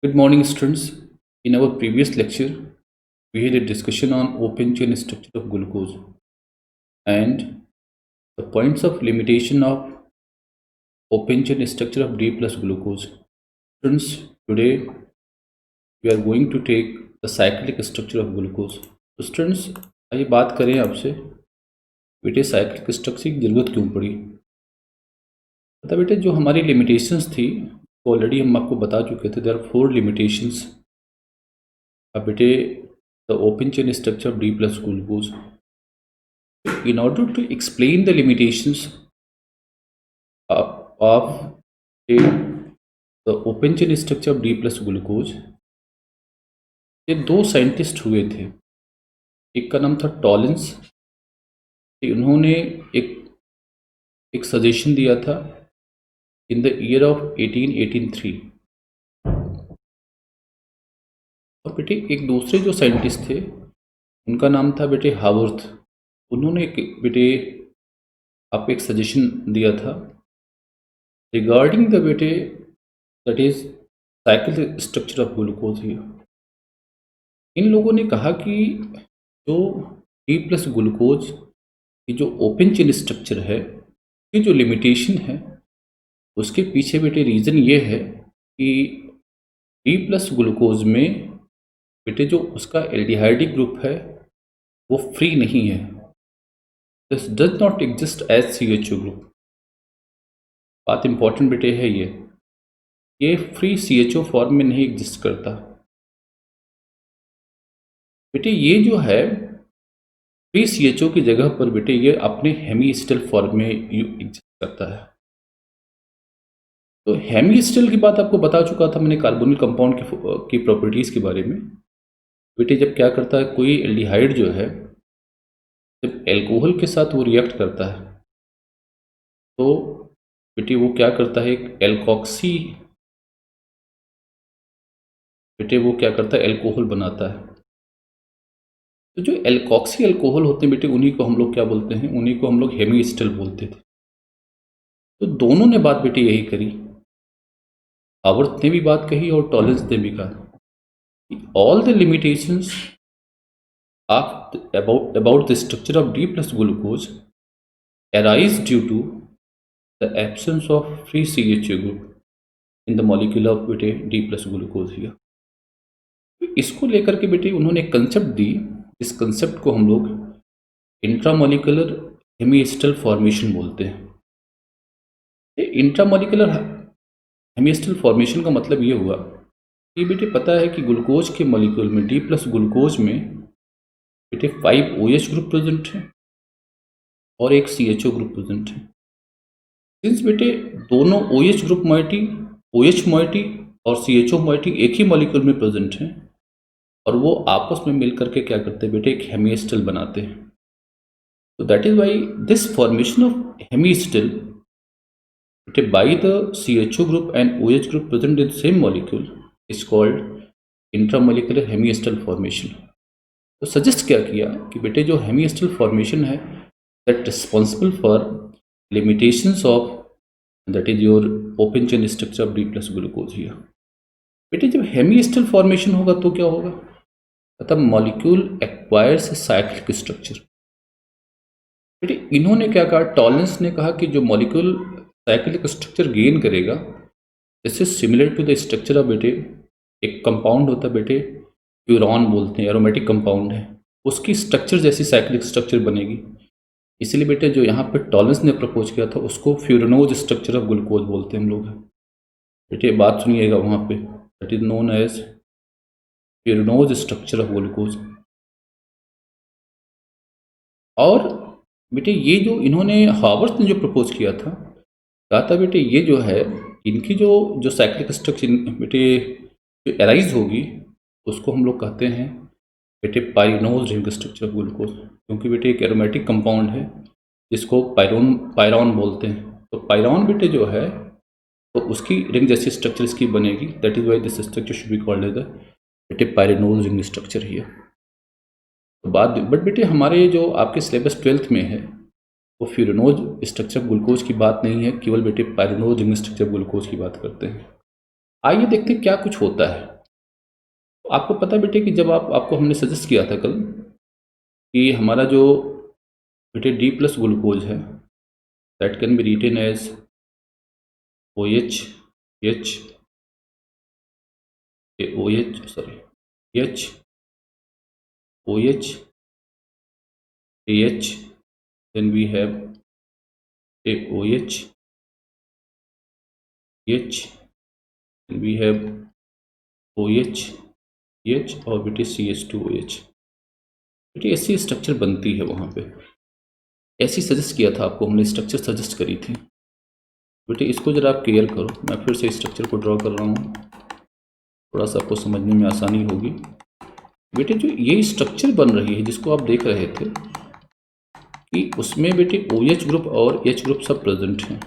Good morning, students. In our previous lecture, we had a discussion on open chain structure of glucose and the points of limitation of open chain structure of D plus glucose. Students, today we are going to take the cyclic structure of glucose. तो students आइए बात करें आपसे बेटे cyclic structure की ज़रूरत क्यों पड़ी। पता बेटे जो हमारी लिमिटेशंस थी ऑलरेडी हम आपको बता चुके थे। There are 4 limitations. अब बेटे the open chain structure of D plus glucose. In order to explain the limitations of the open chain structure of D plus glucose, ये दो साइंटिस्ट हुए थे। एक का नाम था टॉलिंस। उन्होंने एक सजेशन दिया था इन द ईयर ऑफ 1883। और बेटे एक दूसरे जो साइंटिस्ट थे उनका नाम था बेटे हावर्थ। उन्होंने बेटे आप एक सजेशन दिया था रिगार्डिंग द बेटे that is cyclic structure of glucose. इन लोगों ने कहा कि जो डी प्लस ग्लूकोज की जो ओपन चेन स्ट्रक्चर है की जो लिमिटेशन है उसके पीछे बेटे रीज़न ये है कि डी प्लस ग्लूकोज में बेटे जो उसका एल्डिहाइडिक ग्रुप है वो फ्री नहीं है। This does not exist as CHO group. बात इंपॉर्टेंट बेटे है ये फ्री CHO फॉर्म में नहीं एग्जिस्ट करता बेटे। ये जो है फ्री CHO की जगह पर बेटे ये अपने हेमीस्टल फॉर्म में एग्जिस्ट करता है। तो हेमीस्टल की बात आपको बता चुका था मैंने कार्बोनिल कंपाउंड की प्रॉपर्टीज़ के बारे में। बेटे जब क्या करता है कोई एल्डिहाइड जो है जब एल्कोहल के साथ वो रिएक्ट करता है तो बेटे वो क्या करता है एक एल्कोक्सी बेटे वो क्या करता है एल्कोहल बनाता है। तो जो एल्कोक्सी एल्कोहल होते हैं बेटे उन्हीं को हम लोग क्या बोलते हैं, उन्हीं को हम लोग हेमीस्टल बोलते थे। तो दोनों ने बात बेटे यही करी, हावर्थ ने भी बात कही और टॉलिंस ने भी कहा all the limitations about the structure of D plus glucose arise due to the absence of free CHO group in the molecule of बेटे D plus glucose here। इसको लेकर के बेटे उन्होंने एक कंसेप्ट दी। इस कंसेप्ट को हम लोग इंट्रामोलिकुलर हेमिस्टल फॉर्मेशन बोलते हैं। इंट्रामोलिकुलर हेमिस्टल फॉर्मेशन का मतलब ये हुआ कि बेटे पता है कि ग्लूकोज के मॉलिक्यूल में D प्लस ग्लूकोज में बेटे 5 OH ग्रुप प्रेजेंट है और एक CHO ग्रुप प्रेजेंट है। सिंस बेटे दोनों OH group moiety OH moiety और CHO मोइटी एक ही मॉलिक्यूल में प्रेजेंट हैं और वो आपस में मिल करके क्या करते हैं बेटे एक हेमिस्टल बनाते हैं। तो that is why this formation of hemiacetal बेटे by the CHO group and OH group present in same molecule is called intramolecular hemiacetal formation. तो सजेस्ट क्या किया कि बेटे जो हेमिस्टल फॉर्मेशन है that responsible for limitations of that is your open chain structure of D plus glucose here. बेटे जब हेमिस्टल formation होगा तो क्या होगा, मतलब मॉलिक्यूल एक्वायर्स साइक्लिक स्ट्रक्चर। बेटे इन्होंने क्या कहा, टॉलिंस ने कहा कि जो मॉलिक्यूल साइक्लिक स्ट्रक्चर गेन करेगा this is similar to the structure of बेटे एक कंपाउंड होता है बेटे प्यूरॉन बोलते हैं, एरोमेटिक कंपाउंड है, उसकी स्ट्रक्चर जैसी साइक्लिक स्ट्रक्चर बनेगी। इसलिए बेटे जो यहाँ पे टॉलिंस ने प्रपोज किया था उसको फ्यूरनोज स्ट्रक्चर ऑफ ग्लूकोज बोलते हैं हम लोग। बेटे बात सुनिएगा वहाँ पे that is known as furanose structure of glucose. और बेटे ये जो इन्होंने हावर्थ ने जो प्रपोज किया था कहा था बेटे ये जो है इनकी जो साइक्लिक स्ट्रक्चर बेटे जो एराइज होगी उसको हम लोग कहते हैं बेटे pyranose ring structure of glucose, क्योंकि बेटे एक एरोमेटिक कंपाउंड है जिसको पायरॉन बोलते हैं। तो पायरॉन बेटे जो है तो उसकी रिंग जैसी स्ट्रक्चर इसकी बनेगी। That is why this structure should be called as the बेटे पायरोनोज रिंग स्ट्रक्चर हियर। तो बात बट बेटे हमारे जो आपके सिलेबस 12th में है वो फ्यूरनोज स्ट्रक्चर ऑफ ग्लूकोज की बात नहीं है, केवल बेटे pyranose ring structure of glucose की बात करते हैं। आइए देखते हैं क्या कुछ होता है। तो आपको पता है बेटे कि जब आपको हमने सजेस्ट किया था कल कि हमारा जो बेटे डी प्लस ग्लूकोज है that can be written as O H H O H sorry H O H A H then we have a OH H and we have OH H और बेटे CH2OH। बेटे ऐसी structure बनती है वहाँ पे, ऐसी सजेस्ट किया था आपको हमने, स्ट्रक्चर सजेस्ट करी थी। बेटे इसको जरा आप क्लियर करो, मैं फिर से स्ट्रक्चर को ड्रॉ कर रहा हूँ, थोड़ा सा आपको समझने में आसानी होगी। बेटे जो ये स्ट्रक्चर बन रही है जिसको आप देख रहे थे कि उसमें बेटे OH ग्रुप और H ग्रुप सब प्रेजेंट हैं।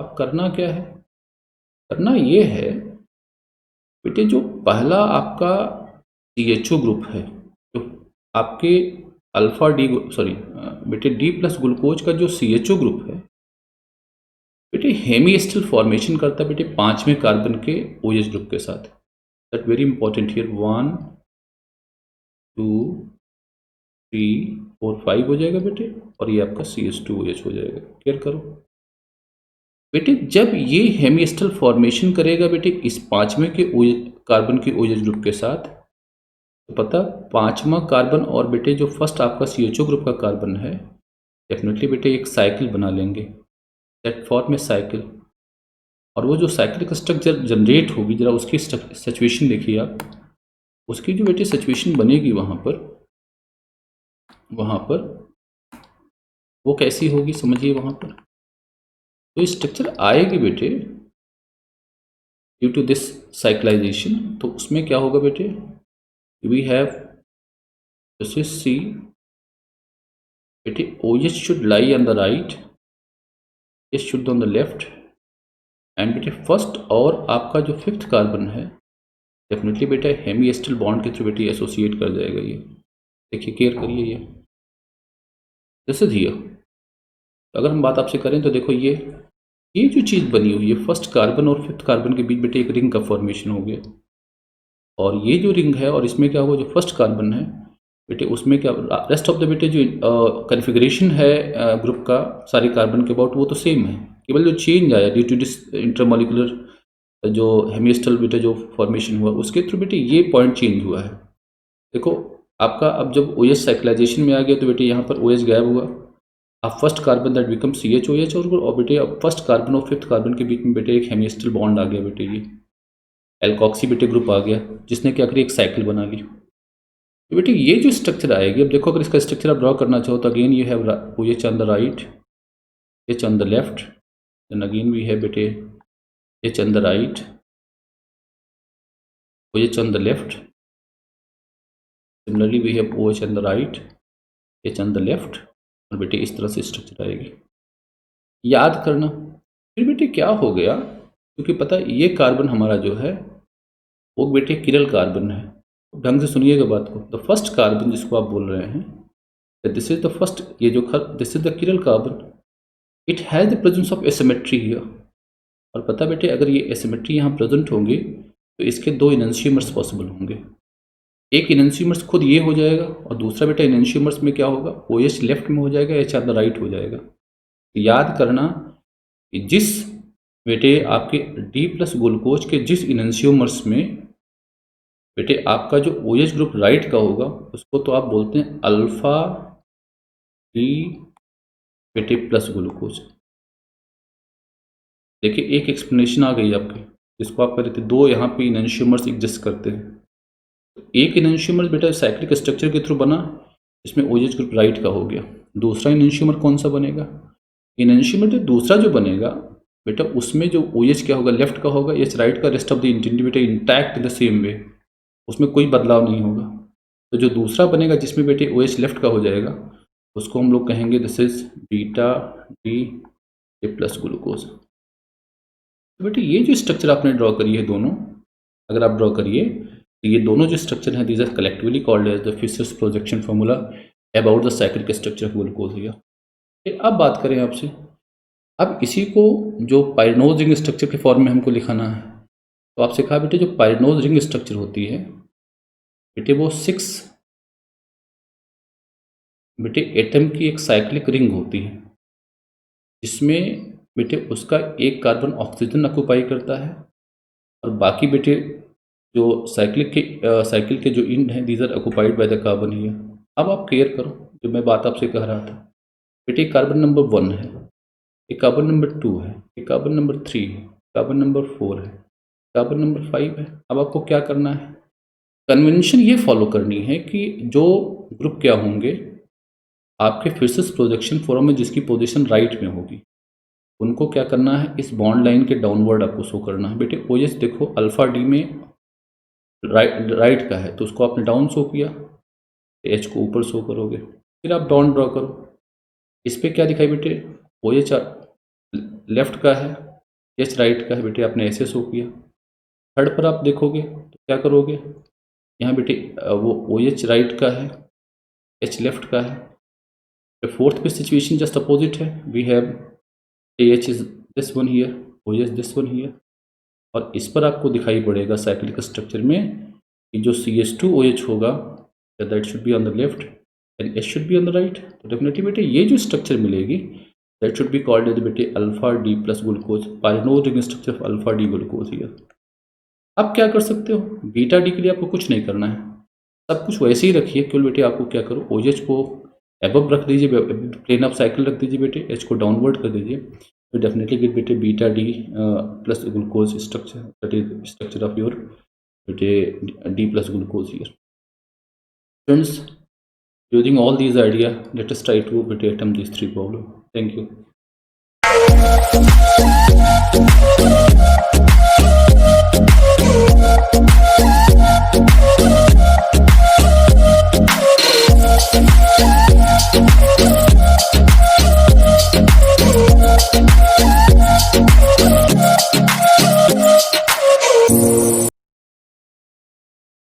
अब करना क्या है? करना ये है बेटे जो पहला आपका CHO ग्रुप है, जो आपके अल्फा डी सॉरी बेटे डी प्लस ग्लूकोज का जो CHO ग्रुप है बेटे हेमिएस्टल फॉर्मेशन करता है बेटे 5वें कार्बन के OH ग्रुप के साथ। दैट वेरी इंपॉर्टेंट हियर, 1 2 3 4 5 हो जाएगा बेटे, और ये आपका CH2OH हो जाएगा। क्लियर करो बेटे, जब ये हेमिएस्टल फॉर्मेशन करेगा बेटे इस 5वें के कार्बन के OH ग्रुप के साथ, तो पता 5वां कार्बन और बेटे जो फर्स्ट आपका CHO ग्रुप का कार्बन है डेफिनेटली बेटे एक साइकिल बना लेंगे, दैट फॉर्म ए साइकिल। और वो जो साइकिल का स्ट्रक्चर जनरेट होगी, जरा उसकी सिचुएशन देखिए आप, उसकी जो बेटे सिचुएशन बनेगी वहाँ पर वो कैसी होगी समझिए। वहाँ पर तो स्ट्रक्चर आएगी बेटे ड्यू टू दिस साइक्लाइजेशन, तो उसमें क्या होगा बेटे, we have this is C बेटे OH should lie on the right, H should on the left, and बेटे फर्स्ट और आपका जो 5th कार्बन है डेफिनेटली बेटा हेमिएस्टल बॉन्ड के थ्रू बेटे एसोसिएट कर जाएगा। ये देखिए क्लियर करिए, ये दिस इज हियर। अगर हम बात आपसे करें तो देखो ये जो चीज़ बनी हुई है फर्स्ट कार्बन और 5th कार्बन के बीच बेटे एक रिंग का फॉर्मेशन हो गया, और ये जो रिंग है और इसमें क्या हुआ, जो फर्स्ट कार्बन है बेटे उसमें क्या रेस्ट ऑफ द बेटे जो कन्फिग्रेशन है ग्रुप का सारे कार्बन के अबाउट वो तो सेम है, केवल जो चेंज आया ड्यू टू दिस इंटरमोलिकुलर जो हेमिएस्टल बेटे जो फॉर्मेशन हुआ उसके थ्रू बेटे ये पॉइंट चेंज हुआ है। देखो आपका अब जब OH साइक्लाइजेशन में आ गया तो बेटे यहाँ पर OH गायब हुआ, अब first carbon that become CHOH, और बेटे अब फर्स्ट कार्बन और 5th कार्बन के बीच में बेटे एक हेमिएस्टल बॉन्ड आ गया बेटे, ये एल्कोक्सी बेटे ग्रुप आ गया जिसने क्या करी एक साइकिल बना ली। तो बेटे ये जो स्ट्रक्चर आएगी, अब देखो अगर इसका स्ट्रक्चर आप ड्रॉ करना चाहो तो again you have OH on the right, H on the left, then again we have बेटे H on the right, OH on the left, similarly we have OH on the right, H on the left, और बेटे इस तरह से structure आएगी। याद करना फिर बेटे क्या हो गया, क्योंकि पता है ये कार्बन हमारा जो है वो बेटे किरल कार्बन है। ढंग से सुनिएगा बात को, द फर्स्ट कार्बन जिसको आप बोल रहे हैं दिस इज द फर्स्ट, ये जो this is the किरल carbon, it has the presence of asymmetry here. और पता बेटे अगर ये एसिमेट्री यहाँ प्रेजेंट होंगे तो इसके 2 इनैंशियोमर्स पॉसिबल होंगे, एक इनैंशियोमर्स खुद ये हो जाएगा और दूसरा बेटा इनैंशियोमर्स में क्या होगा, OH लेफ्ट में हो जाएगा, H ऑन द राइट हो जाएगा। याद करना कि जिस बेटे आपके डी प्लस ग्लूकोज के जिस इनैंशियोमर्स में बेटे आपका जो OH ग्रुप राइट का होगा उसको तो आप बोलते हैं अल्फा डी बेटे प्लस ग्लूकोज। देखिए एक एक्सप्लेनेशन आ गई आपके, जिसको आप कह रहे थे 2 यहाँ पे इनैंशियोमर्स एग्जिस्ट करते हैं। तो एक इनैंशियोमर बेटा साइक्लिक स्ट्रक्चर के थ्रू बना जिसमें OH ग्रुप राइट का हो गया, दूसरा इनैंशियोमर कौन सा बनेगा, इनैंशियोमर दूसरा जो बनेगा बेटा उसमें जो OH क्या होगा, लेफ्ट का होगा, H राइट का, रेस्ट ऑफ द इंटेंटी बेटा intact in the same way, उसमें कोई बदलाव नहीं होगा। तो जो दूसरा बनेगा जिसमें बेटे OH लेफ्ट का हो जाएगा उसको हम लोग कहेंगे this is beta D plus glucose. तो बेटे ये जो स्ट्रक्चर आपने ड्रॉ करी है दोनों, अगर आप ड्रॉ करिए तो ये दोनों जो स्ट्रक्चर हैं these are collectively called as the Fischer's projection formula about the cyclic structure of glucose here. अब बात करें आपसे, अब इसी को जो पाइरोनोज रिंग स्ट्रक्चर के फॉर्म में हमको लिखाना है, तो आपसे कहा बेटे जो पायरिनोज रिंग स्ट्रक्चर होती है बेटे वो 6 बेटे एटम की एक साइक्लिक रिंग होती है, जिसमें बेटे उसका एक कार्बन ऑक्सीजन ऑक्यूपाई करता है और बाकी बेटे जो साइकिल के जो इंड हैं these are occupied by the carbon here. अब आप क्लियर करो जो मैं बात आपसे कह रहा था। बेटे कार्बन नंबर 1 है, एक कार्बन नंबर 2 है, एक कार्बन नंबर 3 है, कार्बन नंबर 4 है, कार्बन नंबर 5 है। अब आपको क्या करना है, कन्वेंशन ये फॉलो करनी है कि जो ग्रुप क्या होंगे आपके फिजिक्स प्रोजेक्शन फोरम में जिसकी पोजीशन राइट में होगी उनको क्या करना है, इस बॉन्ड लाइन के डाउनवर्ड आपको शो करना है। बेटे ओएच देखो अल्फा डी में राइट का है तो उसको आपने डाउन शो किया, एच को ऊपर शो करोगे, फिर आप डाउन ड्रॉ करो। इस पर क्या दिखाई बेटे, ओएच लेफ्ट का है, एच राइट का है, बेटे आपने ऐसे शो किया। थर्ड पर आप देखोगे तो क्या करोगे, यहाँ बेटे वो OH राइट का है, H लेफ्ट का है। फोर्थ पे सिचुएशन जस्ट अपोजिट है, we have AH is this one here, OH this one here. और इस पर आपको दिखाई पड़ेगा साइक्लिक स्ट्रक्चर में कि जो CH2OH होगा that should be on the left and H should be on the right. तो डेफिनेटली बेटे ये जो स्ट्रक्चर मिलेगी that should be called as बेटे alpha D plus glucose, pyranose ring structure of alpha D glucose here. आप क्या कर सकते हो, बीटा डी के लिए आपको कुछ नहीं करना है, सब कुछ वैसे ही रखिए। केवल बेटे आपको क्या करो, OH को एबव रख दीजिए, प्लेन ऑफ साइकिल रख दीजिए बेटे, H को डाउनवर्ड कर दीजिए, तो डेफिनेटली गेट बेटे beta D plus glucose structure, that is structure of your बेटे D plus glucose here. Friends, using all these idea, let us try to better attempt these 3 problems. Thank you.